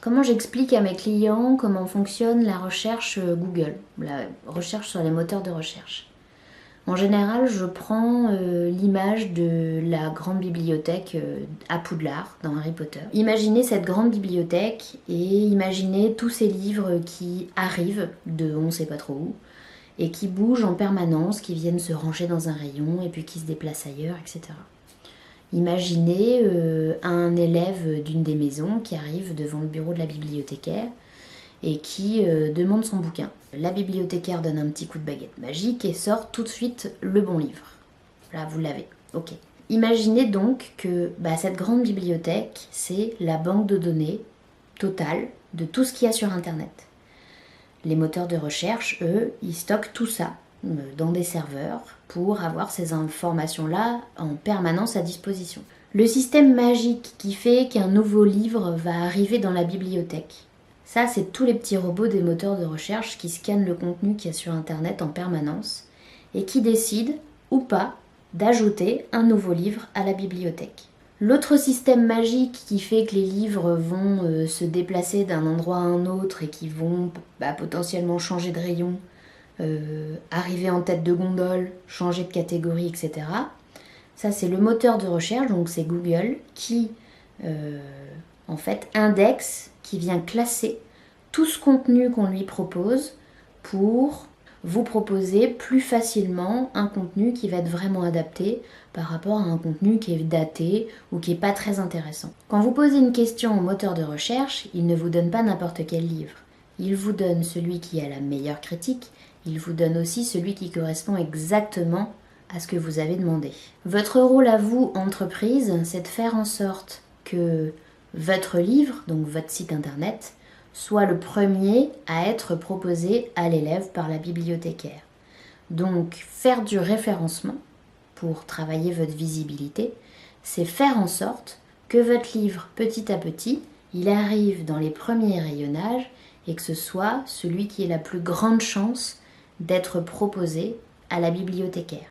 Comment j'explique à mes clients comment fonctionne la recherche Google, la recherche sur les moteurs de recherche? En général, je prends l'image de la grande bibliothèque à Poudlard, dans Harry Potter. Imaginez cette grande bibliothèque et imaginez tous ces livres qui arrivent de on ne sait pas trop où et qui bougent en permanence, qui viennent se ranger dans un rayon et puis qui se déplacent ailleurs, etc. Imaginez un élève d'une des maisons qui arrive devant le bureau de la bibliothécaire et qui demande son bouquin. La bibliothécaire donne un petit coup de baguette magique et sort tout de suite le bon livre. Là, vous l'avez. Ok. Imaginez donc que cette grande bibliothèque, c'est la banque de données totale de tout ce qu'il y a sur Internet. Les moteurs de recherche, eux, ils stockent tout ça dans des serveurs pour avoir ces informations-là en permanence à disposition. Le système magique qui fait qu'un nouveau livre va arriver dans la bibliothèque, ça, c'est tous les petits robots des moteurs de recherche qui scannent le contenu qu'il y a sur Internet en permanence et qui décident, ou pas, d'ajouter un nouveau livre à la bibliothèque. L'autre système magique qui fait que les livres vont se déplacer d'un endroit à un autre et qui vont potentiellement changer de rayon, arriver en tête de gondole, changer de catégorie, etc. Ça, c'est le moteur de recherche, donc c'est Google, qui en fait indexe, qui vient classer tout ce contenu qu'on lui propose pour vous proposer plus facilement un contenu qui va être vraiment adapté par rapport à un contenu qui est daté ou qui n'est pas très intéressant. Quand vous posez une question au moteur de recherche, il ne vous donne pas n'importe quel livre. Il vous donne celui qui a la meilleure critique, il vous donne aussi celui qui correspond exactement à ce que vous avez demandé. Votre rôle à vous, entreprise, c'est de faire en sorte que votre livre, donc votre site internet, soit le premier à être proposé à l'élève par la bibliothécaire. Donc, faire du référencement pour travailler votre visibilité, c'est faire en sorte que votre livre, petit à petit, il arrive dans les premiers rayonnages et que ce soit celui qui ait la plus grande chance d'être proposé à la bibliothécaire.